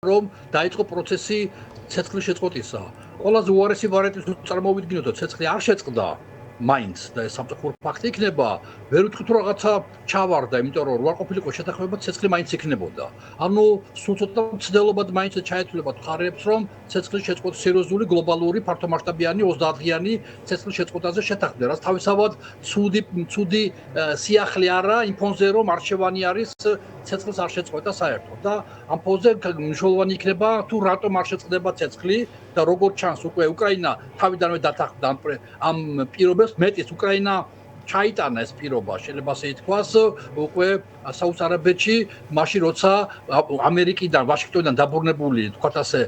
რომ დაიწყო პროცესი ცეცხლის შეწყვეტისა. ყველაზე უარესი ვარიანტი წარმოვიდგინოთ, რომ ცეცხლი არ შეწყდა მაინც და ეს სამწუხარო ფაქტი იქნება, ვერ ვთქვით რომ რაღაცა ჩავარდა, იმიტომ რომ რა ყოფილიყო შეთანხმება ცეცხლი მაინც იქნებოდა. ანუ სულ ცოტა მცდელობად მაინც ჩაეთვლებათ მხარეებს, რომ ცეცხლის შეწყვეტა სერიოზული გლობალური ფართომასშტაბიანი 30-დიანი ცეცხლის შეწყვეტაზე შეთანხმდნენ, რაც თავისთავად ცუდი სიახლე არა იმ ფონზე, რომ არჩევანი არის ცეცხლის არ შეწყვეტა საერთოდ და ამ ფონზე მნიშვნელოვანი იქნება თუ რატომ არ შეწყდება ცეცხლი და როგორც ჩანს უკვე უკრაინა თავიდანვე დათანხმდა ამ პირობებს მეტიც უკრაინა ჩაიტანა ეს პირობა შეიძლება ასე ითქვას უკვე საუდის არაბეთში მაშინ როცა ამერიკიდან ვაშინგტონიდან დაბრუნებული თქვათ ასე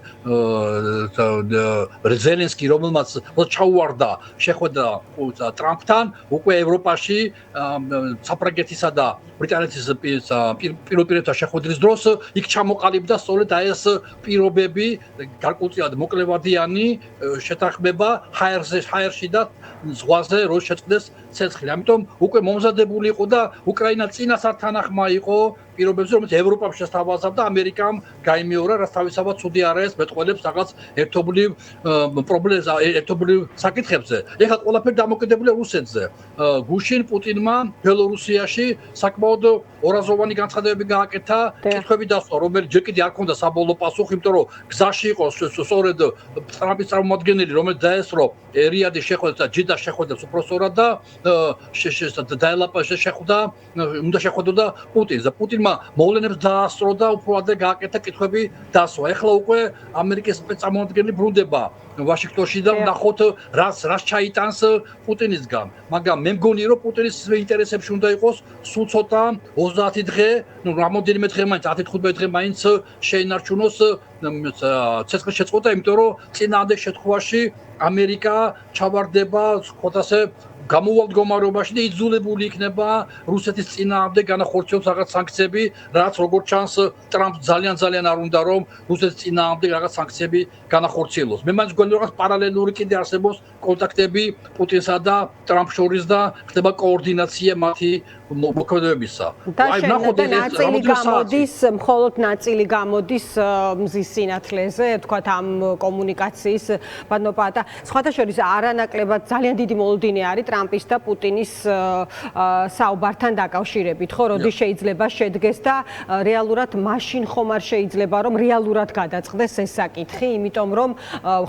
ზელენსკი რომელმაც ჩაუვარდა შეხვედრა ტრამპთან უკვე ევროპაში საფრანგეთისა და ბრიტანეთის პირობებთან შეხვედრის დროს იქ ჩამოყალიბდა სწორედ ეს პირობები გარკვეულწილად მოკლევადიანი შეთანხმება ჰაერში და ზღვაზე რო შეწყდეს ცეცხლი. ამიტომ უკვე მომზადებული იყო და უკრაინა წინასათანახმა იყო პირობებზე, რომელიც ევროპამ შესთავაზა და ამერიკამ გაიმეორა, რაც თავისთავად ცუდი არა ეს მეტყველებს რაღაც ერთობლივ პრობლემებს, ერთობლივ საკითხებზე. ეხლა ყველაფერი დამოკიდებულია რუსეთზე. გუშინ პუტინმა ბელორუსიაში საკმაოდ ორაზოვანი განცხადებები გააკეთა, კითხვები დასვა, რომელიც ჯერ კიდევ არ ქონდა საბოლოო პასუხი, იმიტომ რომ გზაში იყო სწორედ ტრამპის წარმომადგენელი, რომელიც დაესწრო რიადის შეხვედრას და ჯიდას შეხვედრას უпроსორად და დაელაპარაკა შეხვდა, უნდა შეხვდოდა პუტინს და პუტინმა მოვლენებს დაასწრო და უფრო ადრე გააკეთა კითხვები დასვა. ეხლა უკვე ამერიკის სპეცსამოადგენელი ბრუნდება ვაშინგტონში და ნახოთ რას ჩაიტანს პუტინისგან. მაგრამ მე მგონი რომ პუტინის ინტერესებში უნდა იყოს სულ ცოტა 30 დღე, ნუ რამოდენიმე დღე მაინც 15 დღე მაინც შეინარჩუნოს ცეცხლის შეწყვეტა, იმიტომ რომ წინააღმდეგ შემთხვევაში ამერიკა ჩავარდება თქვათ ასე გამოვალ მდგომარეობაში და იძულებული იქნება რუსეთის წინააღმდეგ განახორციელოს რაღაც სანქციები, რაც როგორც ჩანს ტრამპს ძალიან არ უნდა რომ რუსეთის წინააღმდეგ რაღაც სანქციები განახორციელოს. მე მაინც მგონი რომ რაღაც პარალელური კიდე არსებობს კონტაქტები პუტინსა და ტრამპს შორის და ხდება კოორდინაცია მათი მოქმედებებისა. აი ნახოთ მხოლოდ ნაწილი გამოდის მზის სინათლეზე, თქვათ ამ კომუნიკაციის ბანოპატა. სხვათა შორის არანაკლებად ძალიან დიდი მოლოდინი არის ტრამპის და პუტინის საუბართან დაკავშირებით, ხო, როდის შეიძლება შედგეს და რეალურად მაშინ ხომ არ შეიძლება რომ რეალურად გადაწყდეს ეს საკითხი, იმიტომ რომ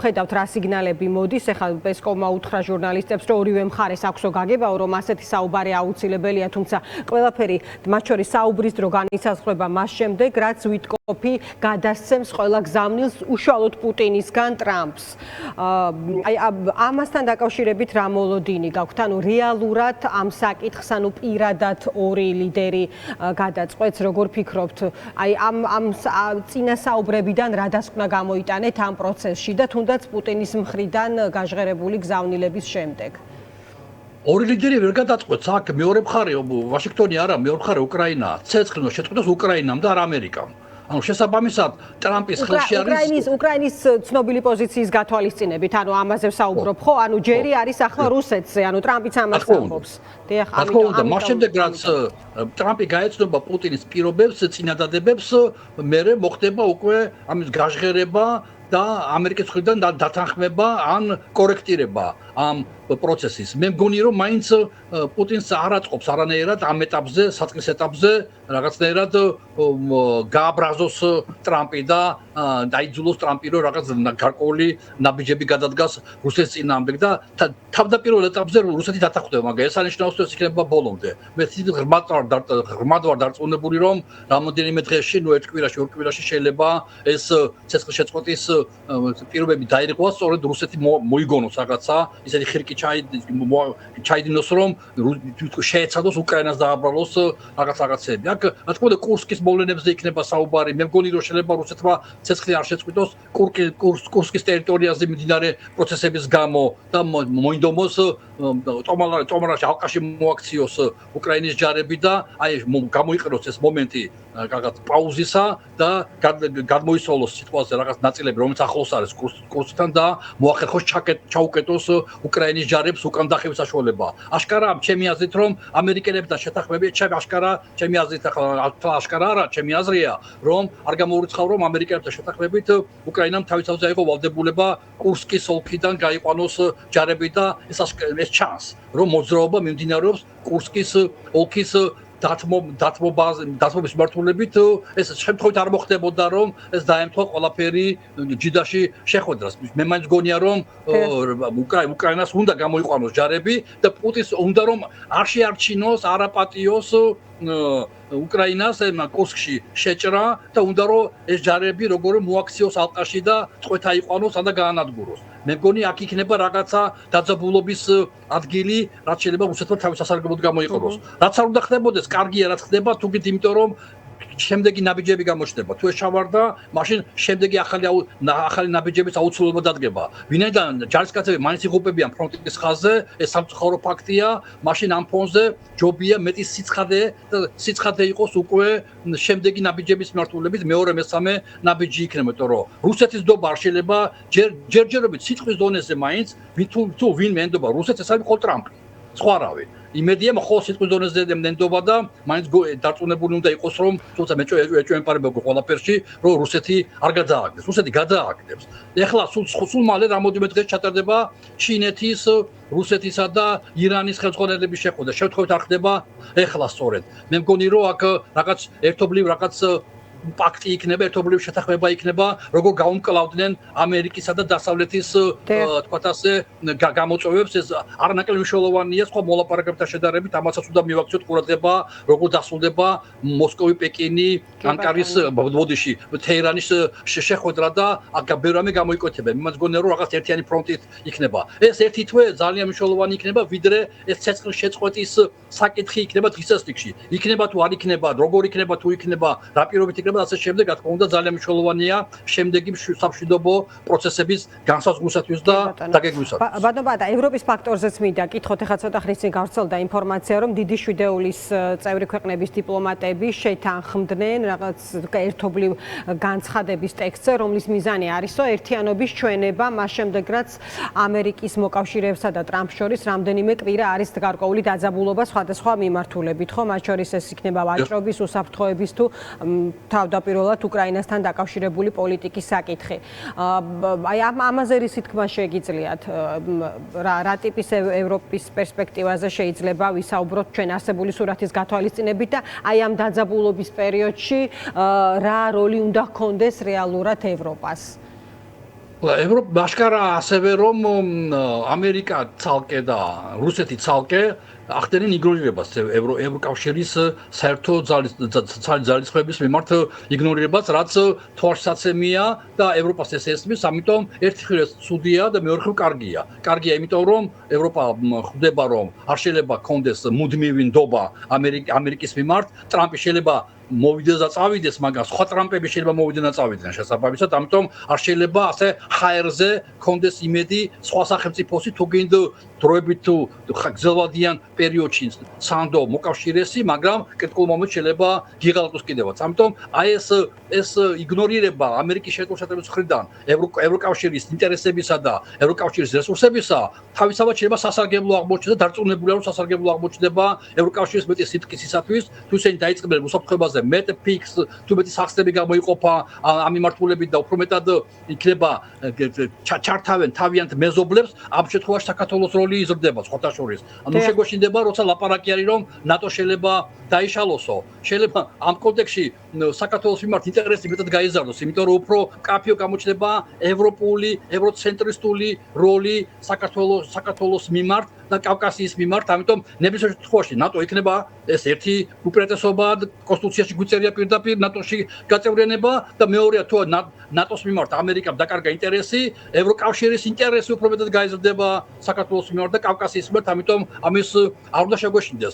ხედავთ რა სიგნალები მოდის, ეხლა პესკოვმა უთხრა ჟურნალისტებს, რომ ორივე მხარეს აქვსო გაგებაო, რომ ასეთი საუბარი აუცილებელია, თუმცა ყველაფერი მათ შორის საუბრის დრო განისაზღვრება მას შემდეგ, რაც ვიტკოფი გადასცემს ყველა გზავნილს უშუალოდ პუტინისგან ტრამპს. აი ამასთან დაკავშირებით რა მოლოდინი გაქვთ? ანუ რეალურად ამ საკითხს, ანუ პირადად ორი ლიდერი გადაწყვეტს, როგორ ფიქრობთ? აი ამ წინასაუბრებიდან რა დასკვნა გამოიტანეთ ამ პროცესში და თუნდაც პუტინის მხრიდან გაჟღერებული გზავნილების შემდეგ? ორი ლიდერი ვერ გადაწყვეტს, აქ მეორე მხარე ვაშინგტონი არა, მეორე მხარე უკრაინა. ცეცხლი უნდა შეწყვეტოს უკრაინამ და არა ამერიკამ. ანუ შესაბამისად ტრამპის ხელში არის უკრაინის ცნობილი პოზიციის გათვალისწინებით, ანუ ამაზე ვსაუბრობ, ხო? ანუ ჯერი არის ახლა რუსეთზე, ანუ ტრამპიც ამას ამბობს. დიახ, ამიტომ მას შემდეგ რაც ტრამპი გაეცნობა პუტინის პირობებს, წინადადებებს, მერე მოხდება უკვე ამის გაჟღერება და ამერიკის მხრიდან დათანხმება ან კორექტირება ამ პროცესის. მე მგონი რომ მაინც პუტინს არ აწყობს არანაირად ამ ეტაპზე, საწყის ეტაპზე რაღაცნაირად გააბრაზოს ტრამპი და დაიძულოს ტრამპი რომ რაღაც გარკვეული ნაბიჯები გადადგას რუსეთის წინააღმდეგ და თავდაპირველ ეტაპზე რუსეთი დათანხმდება, მაგრამ ეს ანიშნავს რომ ეს იქნება ბოლომდე. მე ღრმად ვარ დარწმუნებული რომ რამოდენიმე დღეში, ნუ ერთ კვირაში, ორ კვირაში შეიძლება ეს ცეცხლის შეწყვეტის პირობები დაირღვას, სწორედ რუსეთი მოიგონოს რაღაცა, ისეთი ხირკი ჩაიდინოს რომ შეეცადოს უკრაინას დააბრალოს რაღაცები. აქ რა თქმა უნდა კურსკის მოვლენებზე იქნება საუბარი. მე მგონი რომ შეიძლება რუსეთმა ცეცხლი არ შეწყვიტოს კურსკის ტერიტორიაზე მიმდინარე პროცესების გამო და მოინდომოს ტომარაში ალყაში მოაქციოს უკრაინის ჯარები და აი გამოიყენოს ეს მომენტი რაღაც პაუზისა და გადმოისოლოს სიტუაცია რაღაც ნაწილები რომელიც ახლოს არის კურსთან და მოახერხოს ჩაუკეტოს უკრაინის ჯარებს უკან დახევის საშუალება. აშკარა ჩემი აზრით რომ ამერიკელებთან შეთანხმები ჩემი აზრით ახლა აშკარა არა ჩემი აზრია რომ არ გამოურიცხავ რომ ამერიკელებთან შეთანხმებით უკრაინამ თავისთავად აიღო ვალდებულება კურსკის ოლქიდან გაიყვანოს ჯარები და ეს ჩანს რომ მოძრაობა მიმდინარეობს კურსკის ოლქის დათმობის მმართველობით ეს შემთხვევით არ მოხდებოდა რომ ეს დაემთხვა ყველაფერი ჯიდაში შეხვედრას. მე მაინც გონია რომ უკრაინას უნდა გამოიყვანოს ჯარები და პუტინს უნდა რომ არ შეარჩინოს, არ აპატიოს უკრაინას კურსკში შეჭრა და უნდა რომ ეს ჯარები როგორ მოაქციოს ალყაში და წყვეთა იყვანოს და გაანადგუროს. მე მგონი აქ იქნება რაღაცა დაძაბულობის ადგილი, რაც შეიძლება რუსეთმა თავის სასარგებლოდ გამოიყენოს. რაც არ უნდა ხდებოდეს, კარგია რაც ხდება, თუმცა იმიტომ რომ შემდეგი ნაბიჯები გამოჩნდება. თუ ეს ჩავარდა, მაშინ შემდეგი ახალი ნაბიჯების აუცილებლობა დადგება. ვინაიდან ჯარისკაცები მაინც იღუპებიან ფრონტის ხაზზე, ეს სამწუხარო ფაქტია, მაშინ ამ ფონზე ჯობია მეტი სიცხადე იყოს უკვე შემდეგი ნაბიჯების მიმართულებით მეორე მესამე ნაბიჯი იქნება, იმიტომ რომ რუსეთის დობა არ შეიძლება ჯერჯერობით სიტყვის დონეზე მაინც თუ ვინმე ენდობა რუსეთს, ეს არის მხოლოდ ტრამპი. სხვა რავი. იმედია მხოლოდ სიტყვის დონეზე ნენდობა და მაინც დარწმუნებული უნდა იყოს რომ თუმცა ეჭვემპარება ყველაფერში რომ რუსეთი არ გადააგდეს. რუსეთი გადააგდებს. ეხლა სულ მალე რამოდენიმე დღეს ჩატარდება ჩინეთის, რუსეთისა და ირანის ხელმძღვანელების შეხვედრა. შემთხვევით არ ხდება ეხლა სწორედ. მე მგონი რომ აქ რაღაც ერთობლივ რაღაც პაქტი იქნება, ერთობლივი შეთანხმება იქნება, როგორ გაუმკლავდნენ ამერიკისა და დასავლეთის თქვათ ასე გამოწვევებს. ეს არანაკლებ მნიშვნელოვანია სხვა მოლაპარაკებთან შედარებით, ამასაც უნდა მივაქციოთ ყურადღება, როგორ დასრულდება მოსკოვი, პეკინი, ანკარის ბოდიში, თეირანის შეხვედრა და ბევრი რამე გამოიკვეთება. მე მგონია რომ რაღაც ერთიანი ფრონტით იქნება. ეს ერთი თვე ძალიან მნიშვნელოვანი იქნება, ვიდრე ეს ცეცხლის შეწყვეტის საკითხი იქნება დღის წესრიგში. იქნება თუ არ იქნება, როგორ იქნება თუ იქნება, რა პირობით იქნება და ასე შემდეგ, რა თქმა უნდა, ძალიან მნიშვნელოვანია შემდეგი სამშვიდობო პროცესების განსაზღვრისათვის და დაგეგმვისათვის. ბატონო, ევროპის ფაქტორზეც მინდა კითხოთ, ახლა ცოტა ხნის წინ გავრცელდა ინფორმაცია, რომ დიდი შვიდეულის წევრი ქვეყნების დიპლომატები შეთანხმდნენ რაღაც ერთობლივ განცხადების ტექსტზე, რომლის მიზანი არისო ერთიანობის ჩვენება, მას შემდეგ რაც ამერიკის მოკავშირეებსა და ტრამპს შორის რამდენიმე კვირა არის გარკვეული დაძაბულობა სხვადასხვა მიმართულებით, ხო? მათ შორის ეს იქნება ვაჭრობის, უსაფრთხოების თუ თავდაპირველად უკრაინასთან დაკავშირებული პოლიტიკის საკითხი. აი ამაზე რისი თქმა შეგიძლიათ? რა ტიპის ევროპის პერსპექტივაზე შეიძლება ვისაუბროთ ჩვენ არსებული სურათის გათვალისწინებით და აი ამ დაძაბულობის პერიოდში რა როლი უნდა ჰქონდეს რეალურად ევროპას? ევროპა აშკარა ასევე რომ ამერიკა ცალკე და რუსეთი ცალკე ახდენენ იგნორირებას ევროკავშირის საერთო ძალისხმების მიმართ იგნორირებას, რაც თვალსაცემია და ევროპას ეს ესმის, ამიტომ ერთი მხრივ ცუდია და მეორე მხრივ კარგია. კარგია, იმიტომ რომ ევროპა ხვდება რომ არ შეიძლება კონდეს მუდმივი ნდობა ამერიკის მიმართ, ტრამპი შეიძლება მოვიდეს და წავიდეს, მაგრამ სხვა ტრამპები შეიძლება მოვიდნენ და წავიდნენ შესაბამისად, ამიტომ არ შეიძლება ასე ჰაერზე კონდეს იმედი სხვა სახელმწიფოსი თუ გინდ დროებით თუ გრძელვადიან პერიოდში სანდო მოკავშირესი, მაგრამ კრიტიკულ მომენტში შეიძლება გიღალატოს კიდევაც. ამიტომ აი ეს იგნორირება ამერიკის შეერთებული შტატების მხრიდან ევროკავშირის ინტერესებისა და ევროკავშირის რესურსებისა თავისთავად შეიძლება სასარგებლო აღმოჩნდეს და დარწმუნებულია რომ სასარგებლო აღმოჩნდება ევროკავშირის მეტი სიტყვისათვის, თუ ისინი დაიწყებენ უსაფრთხოებაზე მეტ ფიქს, თუ მეტი სახსნები გამოიყოფა ამ მიმართულებით და უფრო მეტად იქნება ჩართავენ თავიანთ მეზობლებს, ამ შემთხვევაში საქართველოს როლი იზრდება სხვათა შორის. ანუ შეგვეშინდება, როცა ლაპარაკი არის რომ ნატო შეიძლება დაიშალოსო. შეიძლება ამ კონტექსტში საქართველოს მიმართ ინტერესი მეტად გაიზარდოს, იმიტომ რომ უფრო კაფეო გამოჩნდება ევროპული, ევროცენტრისტული როლი საქართველოს მიმართ და კავკასიის მიმართ, ამიტომ ნებისმიერ შემთხვევაში ნატო იქნება ეს ერთი უპირატესობა, კონსტიტუციაში გვიწერია პირდაპირ ნატოში გაწევრიანება და მეორეა თუ ნატოს მიმართ ამერიკამ დაკარგა ინტერესი, ევროკავშირის ინტერესი უფრო მეტად გაიზრდება საქართველოს მიმართ და კავკასიის მიმართ, ამიტომ ამის არ უნდა შეგვეშინდეს.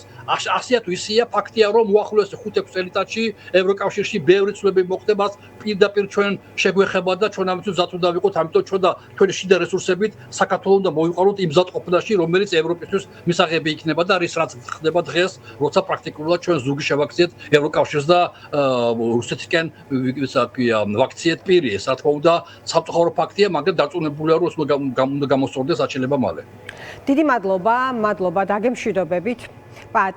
ასეა თუ ისეა, ფაქტია რომ უახლოესი 5-6 წელიწადში ევროკავშირში ბევრი ცვლილებები მოხდება, პირდაპირ ჩვენ შეგვეხება და ჩვენ ამისთვის მზად უნდა ვიყოთ, ამიტომ ჩვენ და ჩვენი შიდა რესურსებით საქართველოს უნდა მოვიყვანოთ იმ მზადყოფნაში, რომელიც ევროპისთვის მისაღები იქნება და რის რაც ხდება დღეს, როცა პრაქტიკულად ჩვენ ზუგი შევაქციეთ ევროკავშირს და რუსეთისკენ ისა ქვია ვაქციეთ პირი, ეს რა თქმა უნდა სამწუხარო ფაქტია, მაგრამ დარწმუნებულია რომ უნდა გამოსწორდეს აჩელება მალე. დიდი მადლობა, დაგემშვიდობებით. პაატას